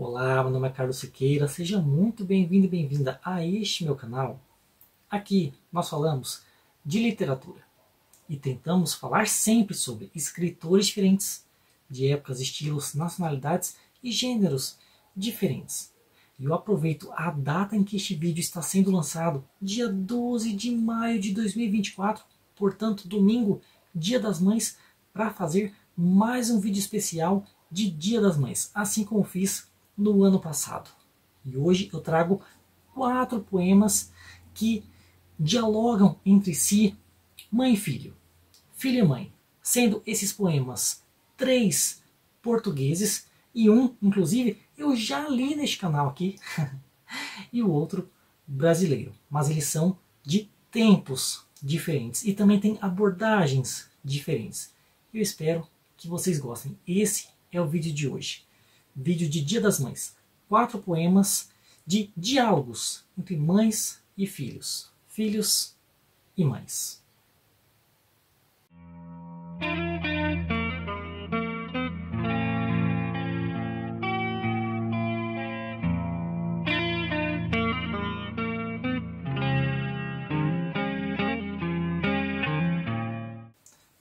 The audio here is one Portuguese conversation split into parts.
Olá, meu nome é Carlos Siqueira, seja muito bem-vindo e bem-vinda a este meu canal. Aqui nós falamos de literatura e tentamos falar sempre sobre escritores diferentes, de épocas, estilos, nacionalidades e gêneros diferentes. E eu aproveito a data em que este vídeo está sendo lançado, dia 12 de maio de 2024, portanto domingo, Dia das Mães, para fazer mais um vídeo especial de Dia das Mães, assim como fiz no ano passado. E hoje eu trago 4 poemas que dialogam entre si mãe e filho, filho e mãe, sendo esses poemas 3 portugueses e um, inclusive, eu já li neste canal aqui, e o outro brasileiro. Mas eles são de tempos diferentes e também tem abordagens diferentes. Eu espero que vocês gostem. Esse é o vídeo de hoje. Vídeo de Dia das Mães. 4 poemas de diálogos entre mães e filhos. Filhos e mães.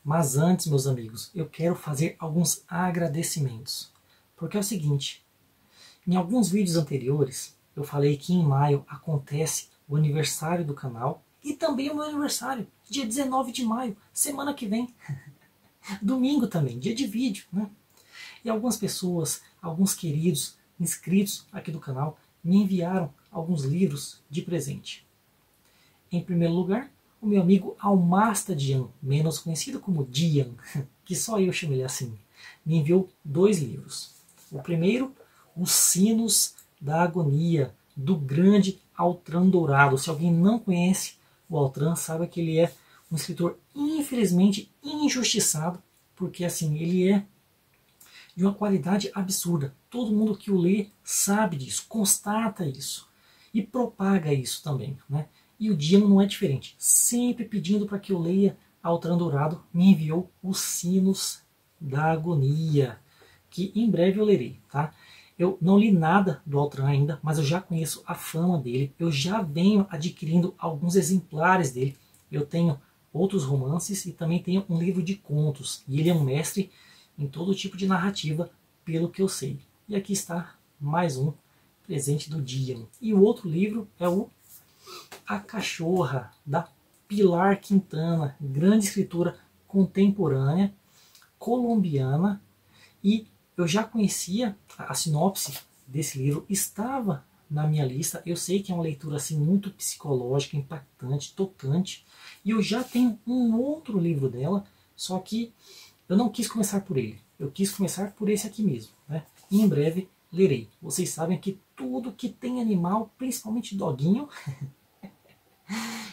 Mas antes, meus amigos, eu quero fazer alguns agradecimentos. Porque é o seguinte, em alguns vídeos anteriores, eu falei que em maio acontece o aniversário do canal e também o meu aniversário, dia 19 de maio, semana que vem. Domingo também, dia de vídeo, né? E algumas pessoas, alguns queridos inscritos aqui do canal, me enviaram alguns livros de presente. Em primeiro lugar, o meu amigo Almasta Dian, menos conhecido como Dian, que só eu chamo ele assim, me enviou 2 livros. O primeiro, Os Sinos da Agonia, do grande Altran Dourado. Se alguém não conhece o Altran, saiba que ele é um escritor infelizmente injustiçado, porque assim, ele é de uma qualidade absurda. Todo mundo que o lê sabe disso, constata isso e propaga isso também, né? E o Dian não é diferente. Sempre pedindo para que eu leia Altran Dourado, me enviou Os Sinos da Agonia, que em breve eu lerei, tá? Eu não li nada do Altran ainda, mas eu já conheço a fama dele, eu já venho adquirindo alguns exemplares dele, eu tenho outros romances e também tenho um livro de contos, e ele é um mestre em todo tipo de narrativa, pelo que eu sei. E aqui está mais um presente do Dian. E o outro livro é o A Cachorra, da Pilar Quintana, grande escritora contemporânea, colombiana, e eu já conhecia a sinopse desse livro, estava na minha lista, eu sei que é uma leitura assim, muito psicológica, impactante, tocante, e eu já tenho um outro livro dela, só que eu não quis começar por ele, eu quis começar por esse aqui mesmo, né? E em breve lerei. Vocês sabem que tudo que tem animal, principalmente doguinho,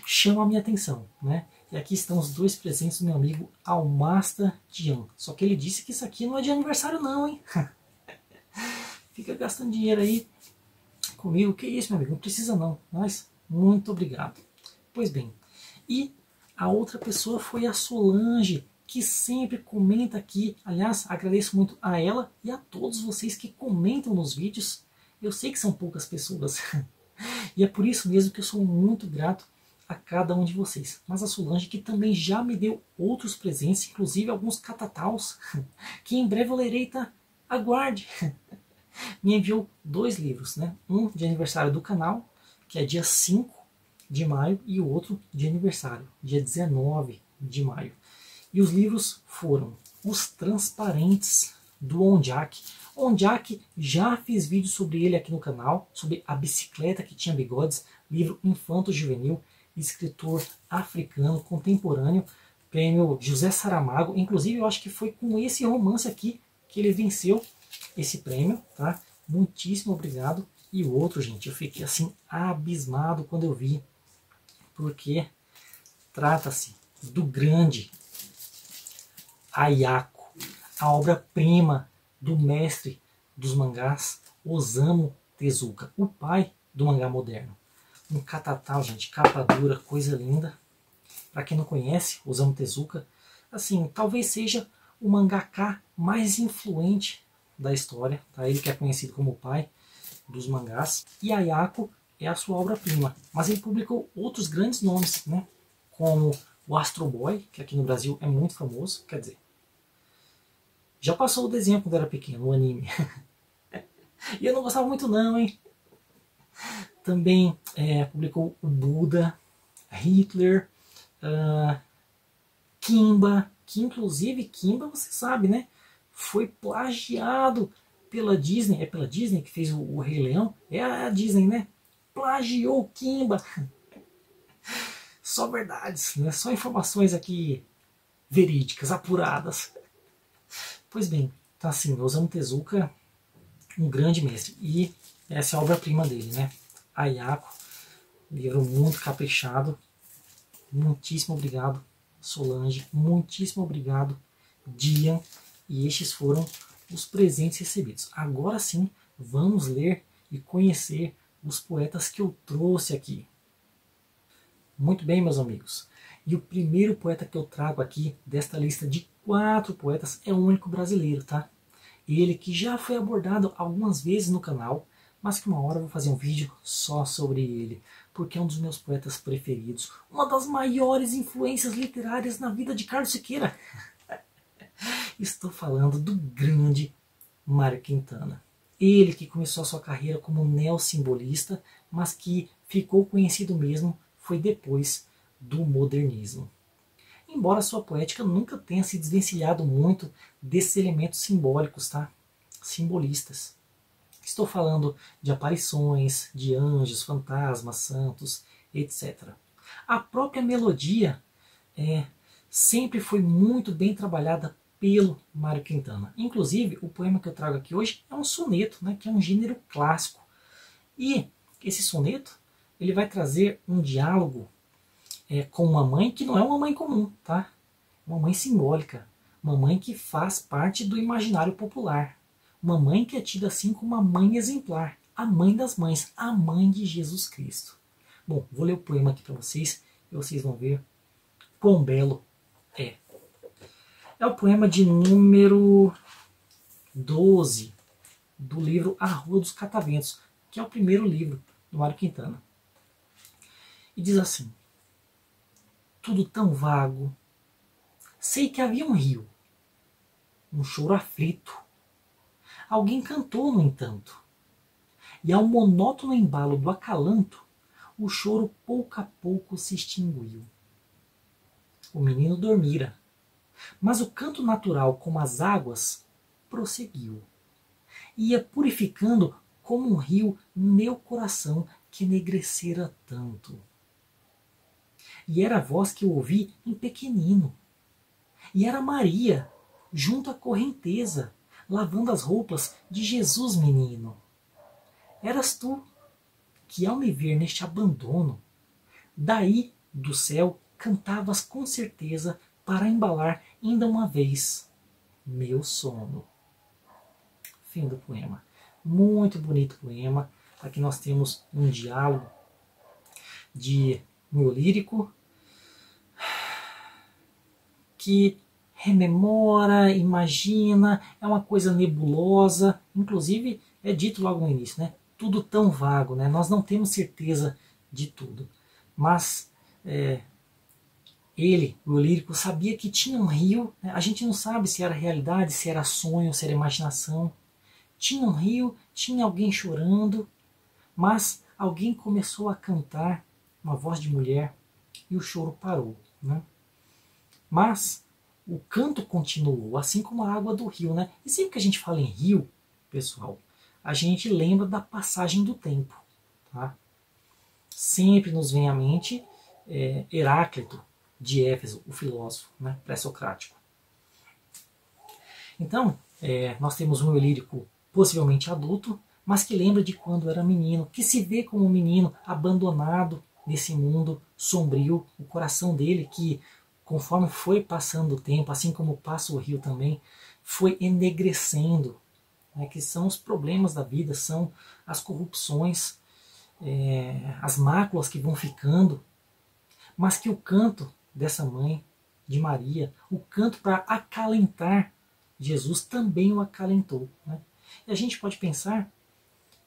chama a minha atenção, né? E aqui estão os 2 presentes do meu amigo Almasta Dian. Só que ele disse que isso aqui não é de aniversário não, hein? Fica gastando dinheiro aí comigo. Que isso, meu amigo? Não precisa não. Mas muito obrigado. Pois bem, e a outra pessoa foi a Solange, que sempre comenta aqui. Aliás, agradeço muito a ela e a todos vocês que comentam nos vídeos. Eu sei que são poucas pessoas. E é por isso mesmo que eu sou muito grato a cada um de vocês. Mas a Solange, que também já me deu outros presentes, inclusive alguns catataus, que em breve eu lerei, tá? Aguarde! Me enviou 2 livros, né? Um de aniversário do canal, que é dia 5 de maio, e o outro de aniversário, dia 19 de maio. E os livros foram Os Transparentes, do Ondiak. Ondiak, já fiz vídeo sobre ele aqui no canal, sobre A Bicicleta que Tinha Bigodes, livro infanto-juvenil, escritor africano, contemporâneo, prêmio José Saramago. Inclusive eu acho que foi com esse romance aqui que ele venceu esse prêmio, tá? Muitíssimo obrigado. E o outro, gente, eu fiquei assim abismado quando eu vi, porque trata-se do grande Ayako, a obra-prima do mestre dos mangás, Osamu Tezuka, o pai do mangá moderno. Um catatal, gente, capa dura, coisa linda. Para quem não conhece, Osamu Tezuka, assim, talvez seja o mangaka mais influente da história, tá? Ele que é conhecido como o pai dos mangás. E Ayako é a sua obra-prima, mas ele publicou outros grandes nomes, né? Como o Astro Boy, que aqui no Brasil é muito famoso, quer dizer, já passou o desenho quando era pequeno, o anime. E eu não gostava muito não, hein? Também publicou o Buda, Hitler, Kimba, que inclusive Kimba, você sabe, né? Foi plagiado pela Disney. É pela Disney que fez o Rei Leão? É a Disney, né? Plagiou Kimba. Só verdades, né? Só informações aqui verídicas, apuradas. Pois bem, tá assim, Osamu Tezuka, um grande mestre. E essa é a obra-prima dele, né? Ayako, livro muito caprichado. Muitíssimo obrigado, Solange. Muitíssimo obrigado, Dian. E estes foram os presentes recebidos. Agora sim, vamos ler e conhecer os poetas que eu trouxe aqui. Muito bem, meus amigos. E o primeiro poeta que eu trago aqui, desta lista de 4 poetas, é o único brasileiro, tá? Ele que já foi abordado algumas vezes no canal, mas que uma hora eu vou fazer um vídeo só sobre ele, porque é um dos meus poetas preferidos, uma das maiores influências literárias na vida de Carlos Siqueira. Estou falando do grande Mário Quintana. Ele que começou a sua carreira como neossimbolista, mas que ficou conhecido mesmo foi depois do modernismo. Embora sua poética nunca tenha se desvencilhado muito desses elementos simbólicos, tá? Simbolistas. Estou falando de aparições, de anjos, fantasmas, santos, etc. A própria melodia sempre foi muito bem trabalhada pelo Mário Quintana. Inclusive, o poema que eu trago aqui hoje é um soneto, né, que é um gênero clássico. E esse soneto ele vai trazer um diálogo com uma mãe que não é uma mãe comum, tá? Uma mãe simbólica, uma mãe que faz parte do imaginário popular, uma mãe que é tida assim como uma mãe exemplar, a mãe das mães, a mãe de Jesus Cristo. Bom, vou ler o poema aqui para vocês e vocês vão ver quão belo é. É o poema de número 12 do livro A Rua dos Cataventos, que é o primeiro livro do Mário Quintana. E diz assim: tudo tão vago. Sei que havia um rio, um choro aflito. Alguém cantou, no entanto, e ao monótono embalo do acalanto, o choro pouco a pouco se extinguiu. O menino dormira, mas o canto natural, como as águas, prosseguiu. Ia purificando como um rio meu coração que enegrecera tanto. E era a voz que eu ouvi em pequenino. E era Maria, junto à correnteza, lavando as roupas de Jesus menino. Eras tu, que ao me ver neste abandono, daí do céu cantavas com certeza para embalar ainda uma vez meu sono. Fim do poema. Muito bonito poema. Aqui nós temos um diálogo de um lírico que rememora, imagina, é uma coisa nebulosa, inclusive é dito logo no início, né? Tudo tão vago, né? Nós não temos certeza de tudo. Mas ele, o lírico, sabia que tinha um rio, né? A gente não sabe se era realidade, se era sonho, se era imaginação. Tinha um rio, tinha alguém chorando, mas alguém começou a cantar, uma voz de mulher, e o choro parou, né? Mas o canto continuou, assim como a água do rio, né? E sempre que a gente fala em rio, pessoal, a gente lembra da passagem do tempo, tá? Sempre nos vem à mente Heráclito de Éfeso, o filósofo, né, pré-socrático. Então, nós temos um eu lírico possivelmente adulto, mas que lembra de quando era menino, que se vê como um menino abandonado nesse mundo sombrio, o coração dele que, conforme foi passando o tempo, assim como passa o rio também, foi enegrecendo, né, que são os problemas da vida, são as corrupções, as máculas que vão ficando, mas que o canto dessa mãe, de Maria, o canto para acalentar Jesus também o acalentou. Né? E a gente pode pensar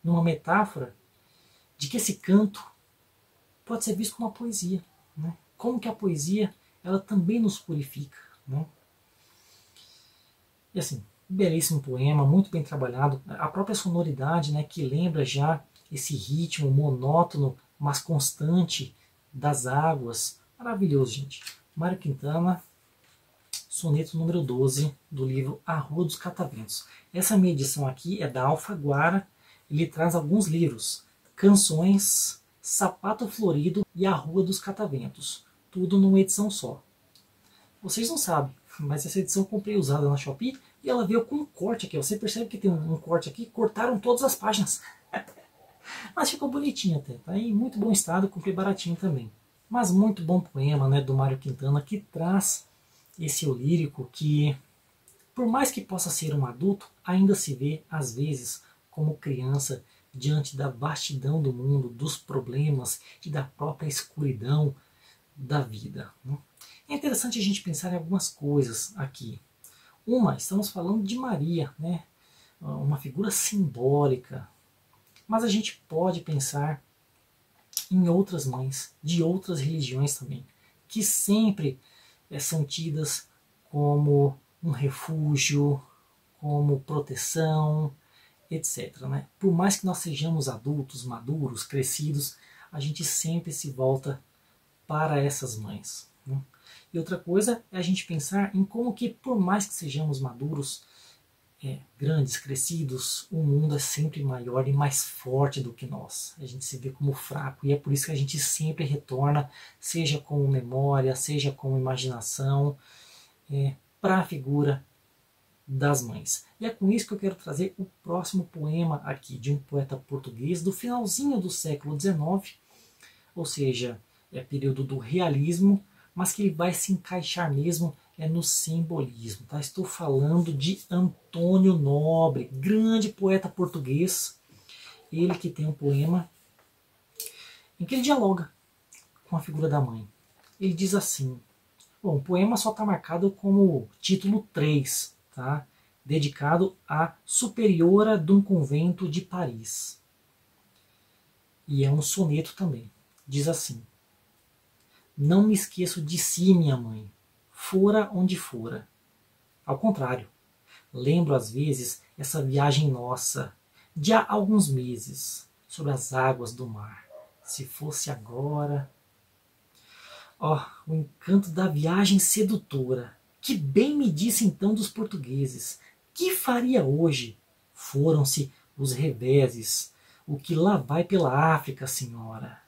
numa metáfora de que esse canto pode ser visto como uma poesia. Né? Como que a poesia ela também nos purifica. Né? E assim, belíssimo poema, muito bem trabalhado. A própria sonoridade, né, que lembra já esse ritmo monótono, mas constante das águas. Maravilhoso, gente. Mário Quintana, soneto número 12 do livro A Rua dos Cataventos. Essa minha edição aqui é da Alfaguara. Ele traz alguns livros, Canções, Sapato Florido e A Rua dos Cataventos. Tudo numa edição só. Vocês não sabem, mas essa edição eu comprei usada na Shopee e ela veio com um corte aqui. Você percebe que tem um corte aqui, cortaram todas as páginas. Mas ficou bonitinho até, tá em muito bom estado, comprei baratinho também. Mas muito bom poema, né, do Mário Quintana, que traz esse eu lírico que, por mais que possa ser um adulto, ainda se vê, às vezes, como criança diante da vastidão do mundo, dos problemas e da própria escuridão da vida. Né? É interessante a gente pensar em algumas coisas aqui. Uma, estamos falando de Maria, né? Uma figura simbólica, mas a gente pode pensar em outras mães, de outras religiões também, que sempre são tidas como um refúgio, como proteção, etc. Né? Por mais que nós sejamos adultos, maduros, crescidos, a gente sempre se volta para essas mães. Né? E outra coisa é a gente pensar em como que, por mais que sejamos maduros, grandes, crescidos, o mundo é sempre maior e mais forte do que nós. A gente se vê como fraco e é por isso que a gente sempre retorna, seja com memória, seja com imaginação, para a figura das mães. E é com isso que eu quero trazer o próximo poema aqui, de um poeta português do finalzinho do século XIX, ou seja, é período do realismo, mas que ele vai se encaixar mesmo no simbolismo. Tá? Estou falando de Antônio Nobre, grande poeta português, ele que tem um poema em que ele dialoga com a figura da mãe. Ele diz assim, bom, o poema só está marcado como título 3, tá? Dedicado à superiora de um convento de Paris. E é um soneto também. Diz assim, não me esqueço de si, minha mãe, fora onde fora. Ao contrário, lembro às vezes essa viagem nossa, de há alguns meses, sobre as águas do mar. Se fosse agora... Ó, o encanto da viagem sedutora. Que bem me disse então dos portugueses. Que faria hoje? Foram-se os reveses. O que lá vai pela África, senhora.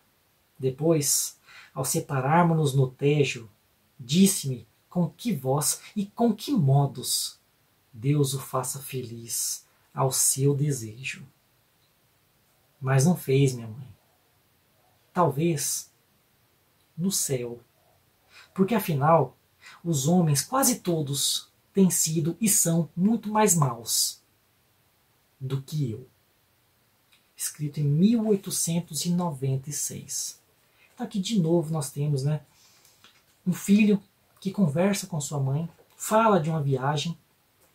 Depois, ao separarmos-nos no Tejo, disse-me com que voz e com que modos Deus o faça feliz ao seu desejo. Mas não fez, minha mãe. Talvez no céu. Porque afinal, os homens, quase todos, têm sido e são muito mais maus do que eu. Escrito em 1896. Então aqui de novo nós temos, né, um filho que conversa com sua mãe, fala de uma viagem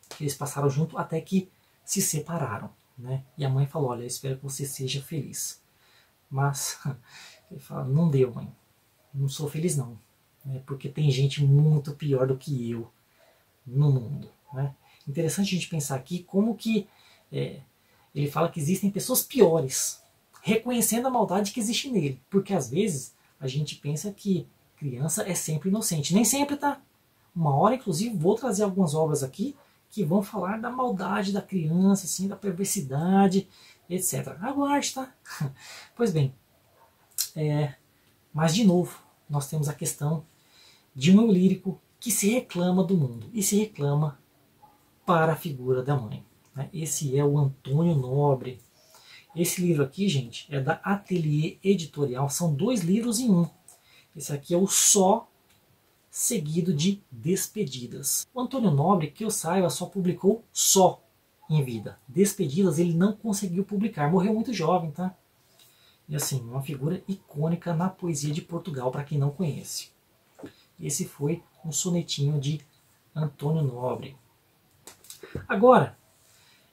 que eles passaram junto até que se separaram. Né? E a mãe falou, olha, eu espero que você seja feliz. Mas ele fala, não deu, mãe. Não sou feliz não. Né? Porque tem gente muito pior do que eu no mundo. Né? Interessante a gente pensar aqui como que ele fala que existem pessoas piores, reconhecendo a maldade que existe nele. Porque às vezes a gente pensa que criança é sempre inocente. Nem sempre, tá? Uma hora, inclusive, vou trazer algumas obras aqui que vão falar da maldade da criança, assim, da perversidade, etc. Aguarde, tá? Pois bem, mas de novo, nós temos a questão de um eu lírico que se reclama do mundo e se reclama para a figura da mãe. Esse é o Antônio Nobre. Esse livro aqui, gente, é da Ateliê Editorial. São 2 livros em um. Esse aqui é o Só, seguido de Despedidas. O Antônio Nobre, que eu saiba, só publicou Só em vida. Despedidas ele não conseguiu publicar. Morreu muito jovem, tá? E assim, uma figura icônica na poesia de Portugal, para quem não conhece. Esse foi um sonetinho de Antônio Nobre. Agora,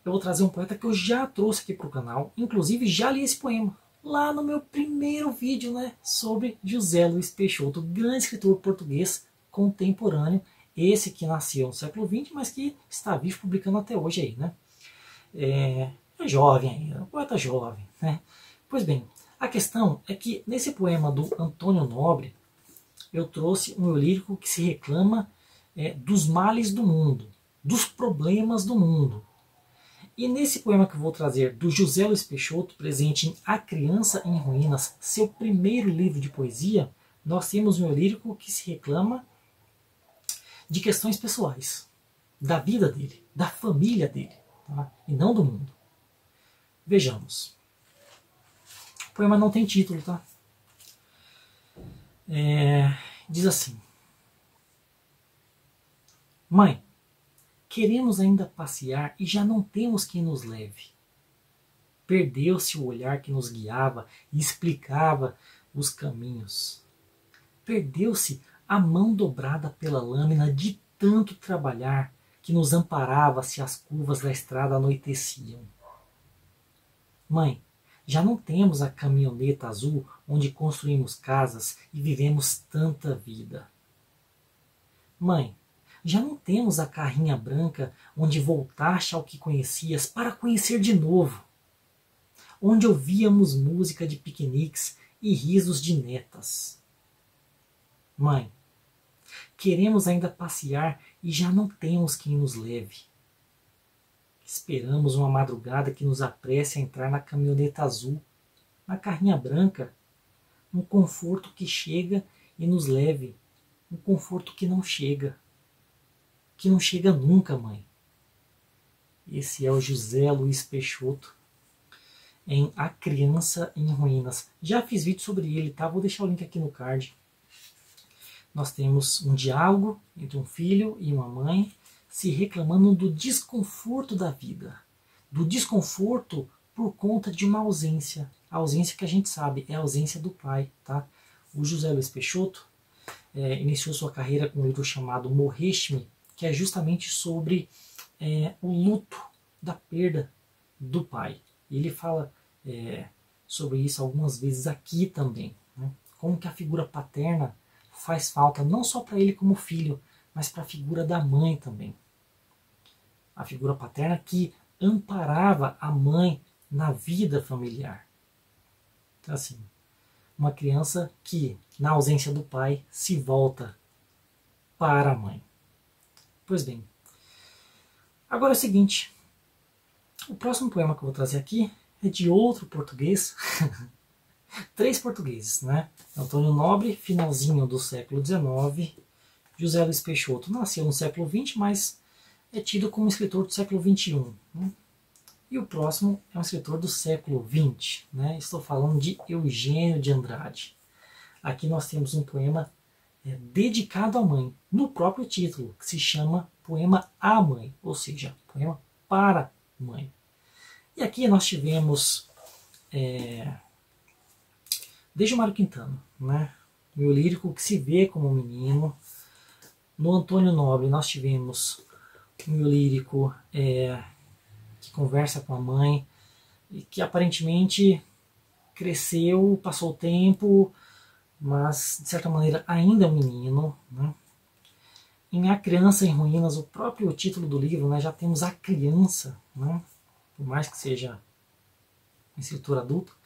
eu vou trazer um poeta que eu já trouxe aqui para o canal, inclusive já li esse poema lá no meu primeiro vídeo, né, sobre José Luiz Peixoto, grande escritor português contemporâneo, esse que nasceu no século XX, mas que está vivo publicando até hoje aí, né? É jovem ainda, um poeta jovem, né? Pois bem, a questão é que nesse poema do Antônio Nobre, eu trouxe um eu lírico que se reclama dos males do mundo, dos problemas do mundo. E nesse poema que eu vou trazer do José Luiz Peixoto, presente em A Criança em Ruínas, seu primeiro livro de poesia, nós temos um eu lírico que se reclama de questões pessoais, da vida dele, da família dele, tá? E não do mundo. Vejamos. O poema não tem título, tá? Diz assim: Mãe, queremos ainda passear e já não temos quem nos leve. Perdeu-se o olhar que nos guiava e explicava os caminhos. Perdeu-se a mão dobrada pela lâmina de tanto trabalhar que nos amparava se as curvas da estrada anoiteciam. Mãe, já não temos a caminhoneta azul onde construímos casas e vivemos tanta vida. Mãe, já não temos a carrinha branca onde voltaste ao que conhecias para conhecer de novo, onde ouvíamos música de piqueniques e risos de netas. Mãe, queremos ainda passear e já não temos quem nos leve. Esperamos uma madrugada que nos apresse a entrar na caminhoneta azul, na carrinha branca, um conforto que chega e nos leve, um conforto que não chega nunca, mãe. Esse é o José Luiz Peixoto em A Criança em Ruínas. Já fiz vídeo sobre ele, tá? Vou deixar o link aqui no card. Nós temos um diálogo entre um filho e uma mãe se reclamando do desconforto da vida, do desconforto por conta de uma ausência. A ausência que a gente sabe é a ausência do pai, tá? O José Luiz Peixoto iniciou sua carreira com um livro chamado Morreste-me, que é justamente sobre o luto da perda do pai. E ele fala sobre isso algumas vezes aqui também, né? Como que a figura paterna faz falta não só para ele como filho, mas para a figura da mãe também. A figura paterna que amparava a mãe na vida familiar. Então, assim, uma criança que, na ausência do pai, se volta para a mãe. Pois bem, agora é o seguinte, o próximo poema que eu vou trazer aqui é de outro português, três portugueses, né? Antônio Nobre, finalzinho do século XIX, José Luiz Peixoto nasceu no século XX, mas é tido como escritor do século XXI. Né? E o próximo é um escritor do século XX, né? Estou falando de Eugênio de Andrade. Aqui nós temos um poema dedicado à mãe, no próprio título, que se chama Poema à Mãe, ou seja, poema para mãe. E aqui nós tivemos Dejomário Quintana, né? O eu lírico que se vê como um menino. No Antônio Nobre nós tivemos um eu lírico que conversa com a mãe e que aparentemente cresceu, passou o tempo, mas de certa maneira ainda é um menino, né? Em A Criança em Ruínas, o próprio título do livro, né, já temos a criança, né? Por mais que seja um escritor adulto.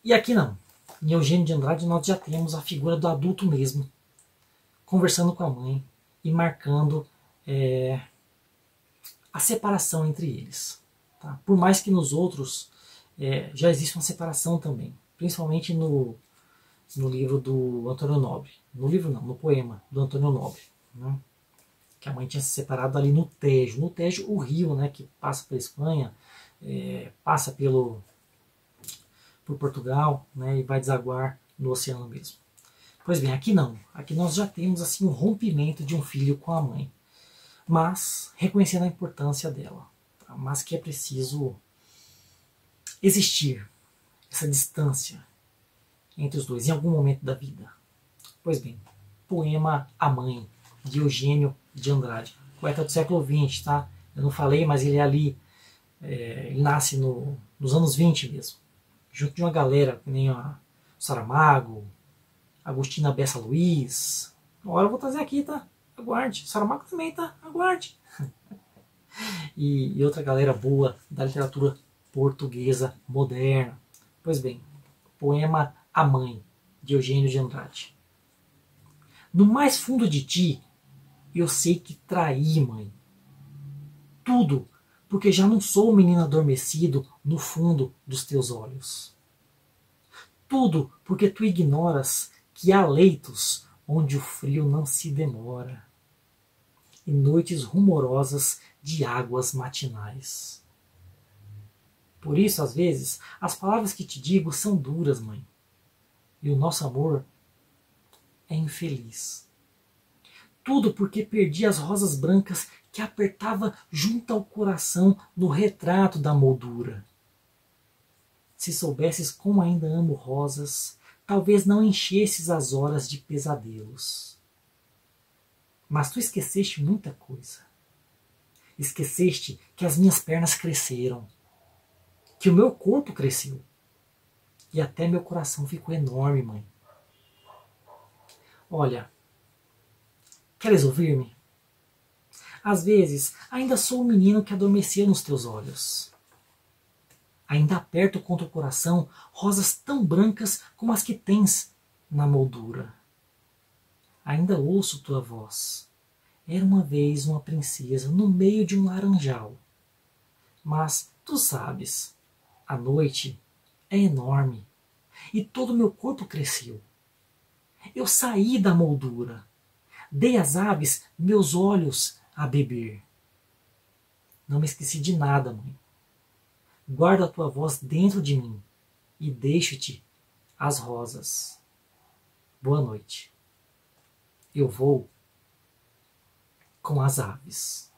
E aqui não. Em Eugênio de Andrade nós já temos a figura do adulto mesmo, conversando com a mãe e marcando a separação entre eles. Tá? Por mais que nos outros já existe uma separação também, principalmente no livro do Antônio Nobre. No livro não, no poema do Antônio Nobre. Né? Que a mãe tinha se separado ali no Tejo. No Tejo, o rio, né, que passa pela Espanha, passa por Portugal, né, e vai desaguar no oceano mesmo. Pois bem, aqui não. Aqui nós já temos assim o rompimento de um filho com a mãe. Mas reconhecendo a importância dela. Tá? Mas que é preciso existir essa distância entre os dois em algum momento da vida. Pois bem, poema A Mãe, de Eugênio de Andrade. poeta do século XX, tá? Eu não falei, mas ele é ali, ele nasce nos anos 20 mesmo, junto de uma galera, que nem a Saramago, Agostina Bessa Luiz. Uma hora eu vou trazer aqui, tá? Aguarde. Saramago também, tá? Aguarde. E outra galera boa da literatura portuguesa moderna. Pois bem, poema A Mãe, de Eugênio de Andrade. No mais fundo de ti, eu sei que traí, mãe. Tudo, porque já não sou o menino adormecido no fundo dos teus olhos. Tudo, porque tu ignoras que há leitos onde o frio não se demora, e noites rumorosas de águas matinais. Por isso, às vezes, as palavras que te digo são duras, mãe, e o nosso amor é infeliz. Tudo porque perdi as rosas brancas que apertava junto ao coração no retrato da moldura. Se soubesses como ainda amo rosas, talvez não enchesses as horas de pesadelos. Mas tu esqueceste muita coisa. Esqueceste que as minhas pernas cresceram, que o meu corpo cresceu, e até meu coração ficou enorme, mãe. Olha, queres ouvir-me? Às vezes, ainda sou o menino que adormeceu nos teus olhos. Ainda aperto contra o coração rosas tão brancas como as que tens na moldura. Ainda ouço tua voz. Era uma vez uma princesa no meio de um laranjal. Mas, tu sabes, a noite é enorme e todo o meu corpo cresceu. Eu saí da moldura. Dei às aves meus olhos a beber. Não me esqueci de nada, mãe. Guardo a tua voz dentro de mim e deixo-te as rosas. Boa noite. Eu vou com as aves.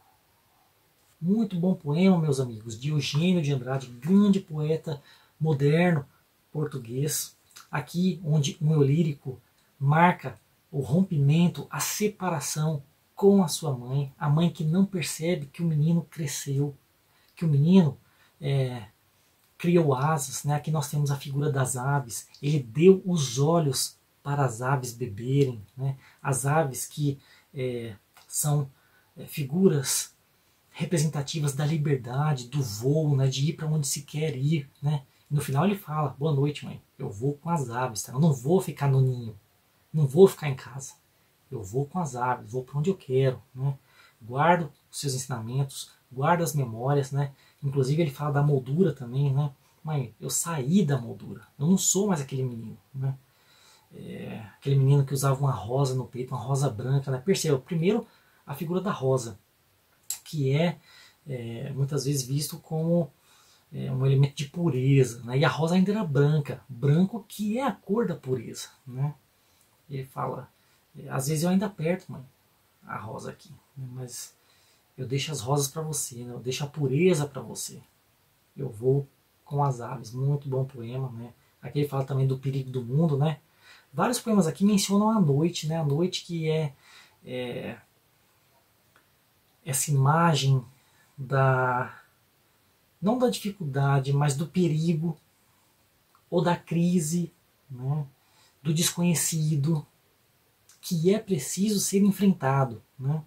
Muito bom poema, meus amigos, de Eugênio de Andrade, grande poeta moderno português. Aqui onde um eu lírico marca o rompimento, a separação com a sua mãe, a mãe que não percebe que o menino cresceu, que o menino criou asas, né? Aqui nós temos a figura das aves, ele deu os olhos para as aves beberem, né? As aves que são figuras representativas da liberdade, do voo, né? De ir para onde se quer ir, né? No final ele fala, boa noite, mãe, eu vou com as aves, tá? Eu não vou ficar no ninho, não vou ficar em casa, eu vou com as aves, vou para onde eu quero, né? Guardo os seus ensinamentos, guardo as memórias, né? Inclusive ele fala da moldura também, né? Mãe, eu saí da moldura, eu não sou mais aquele menino, né? Aquele menino que usava uma rosa no peito, uma rosa branca, né? Perceba, primeiro a figura da rosa, que muitas vezes visto como um elemento de pureza, né? E a rosa ainda era branca, branco que é a cor da pureza, né? Ele fala, às vezes eu ainda aperto, mãe, a rosa aqui, né? Mas eu deixo as rosas para você, né? Eu deixo a pureza para você. Eu vou com as aves. Muito bom poema, né? Aqui ele fala também do perigo do mundo, né? Vários poemas aqui mencionam a noite, né? A noite que é essa imagem não da dificuldade, mas do perigo ou da crise, né? Do desconhecido, que é preciso ser enfrentado, né?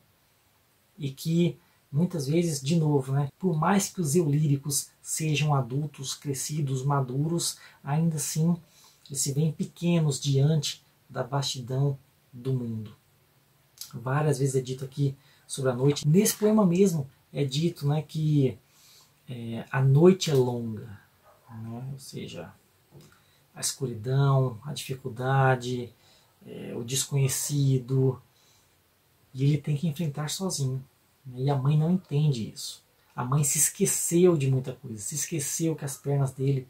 E que muitas vezes, de novo, né, por mais que os eu líricos sejam adultos, crescidos, maduros, ainda assim eles se veem pequenos diante da vastidão do mundo. Várias vezes é dito aqui sobre a noite. Nesse poema mesmo é dito, né, que a noite é longa, né? Ou seja, a escuridão, a dificuldade, o desconhecido, e ele tem que enfrentar sozinho. E a mãe não entende isso. A mãe se esqueceu de muita coisa, se esqueceu que as pernas dele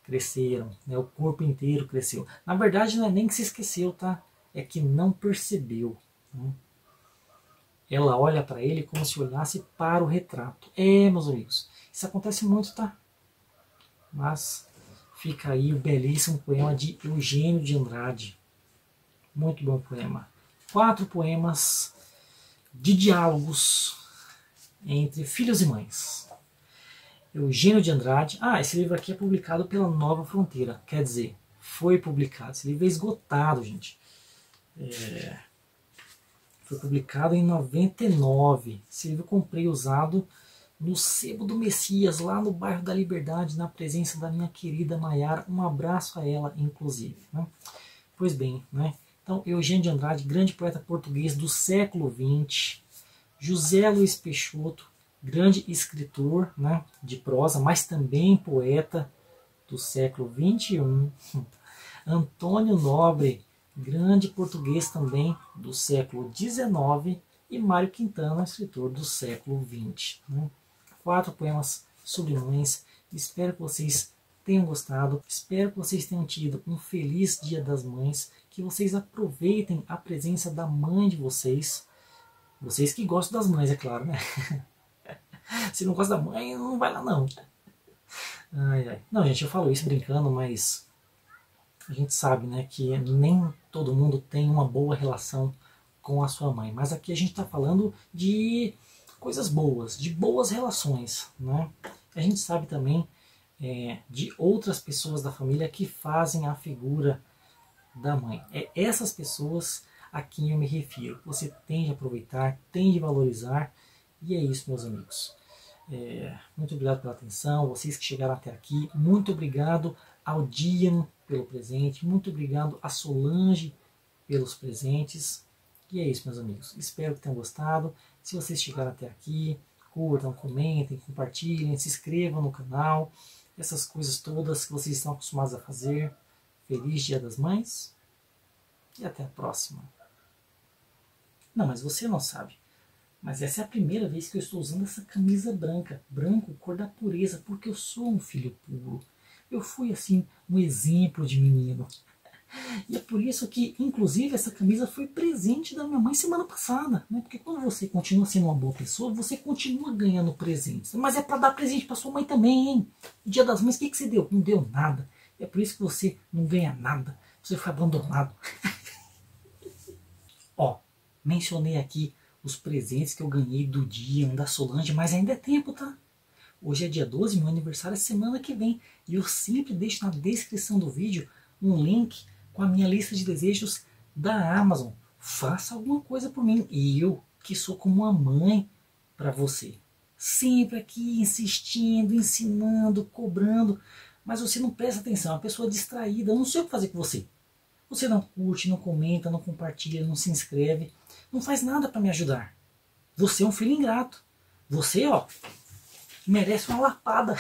cresceram, né? O corpo inteiro cresceu. Na verdade não é nem que se esqueceu, tá? É que não percebeu, né? Ela olha para ele como se olhasse para o retrato. Meus amigos, isso acontece muito, tá? Mas fica aí o belíssimo poema de Eugênio de Andrade. Muito bom poema. 4 poemas de diálogos entre filhos e mães. Eugênio de Andrade. Ah, esse livro aqui é publicado pela Nova Fronteira. Quer dizer, foi publicado. Esse livro é esgotado, gente. Foi publicado em 99. Esse livro eu comprei usado no Sebo do Messias, lá no bairro da Liberdade, na presença da minha querida Maiara. Um abraço a ela, inclusive. Né? Pois bem, né? Então, Eugênio de Andrade, grande poeta português do século XX. José Luiz Peixoto, grande escritor, né, de prosa, mas também poeta do século XXI. Antônio Nobre, grande português também do século XIX. E Mário Quintana, escritor do século XX. Né? 4 poemas sobre mães. Espero que vocês tenham gostado. Espero que vocês tenham tido um feliz Dia das Mães. Que vocês aproveitem a presença da mãe de vocês. Vocês que gostam das mães, é claro, né? Se não gosta da mãe, não vai lá não. Ai, ai. Não, gente, eu falo isso brincando, mas a gente sabe, né, que nem todo mundo tem uma boa relação com a sua mãe. Mas aqui a gente está falando de coisas boas, de boas relações, né? A gente sabe também de outras pessoas da família que fazem a figura da mãe. É essas pessoas a quem eu me refiro. Você tem de aproveitar, tem de valorizar. E é isso, meus amigos. Muito obrigado pela atenção, vocês que chegaram até aqui. Muito obrigado ao Dian pelo presente. Muito obrigado a Solange pelos presentes. E é isso, meus amigos. Espero que tenham gostado. Se vocês chegaram até aqui, curtam, comentem, compartilhem, se inscrevam no canal. Essas coisas todas que vocês estão acostumados a fazer. Feliz Dia das Mães. E até a próxima. Não, mas você não sabe. Mas essa é a primeira vez que eu estou usando essa camisa branca. Branco, cor da pureza, porque eu sou um filho puro. Eu fui, assim, um exemplo de menino. E é por isso que, inclusive, essa camisa foi presente da minha mãe semana passada. Né? Porque quando você continua sendo uma boa pessoa, você continua ganhando presentes. Mas é para dar presente para sua mãe também, hein? No Dia das Mães, o que você deu? Não deu nada. É por isso que você não ganha nada. Você foi abandonado. Ó, mencionei aqui os presentes que eu ganhei do dia, da Solange, mas ainda é tempo, tá? Hoje é dia 12, meu aniversário é semana que vem. E eu sempre deixo na descrição do vídeo um link com a minha lista de desejos da Amazon. Faça alguma coisa por mim. E eu, que sou como uma mãe para você. Sempre aqui insistindo, ensinando, cobrando. Mas você não presta atenção, é uma pessoa distraída. Eu não sei o que fazer com você. Você não curte, não comenta, não compartilha, não se inscreve. Não faz nada para me ajudar. Você é um filho ingrato. Você, ó, merece uma lapada.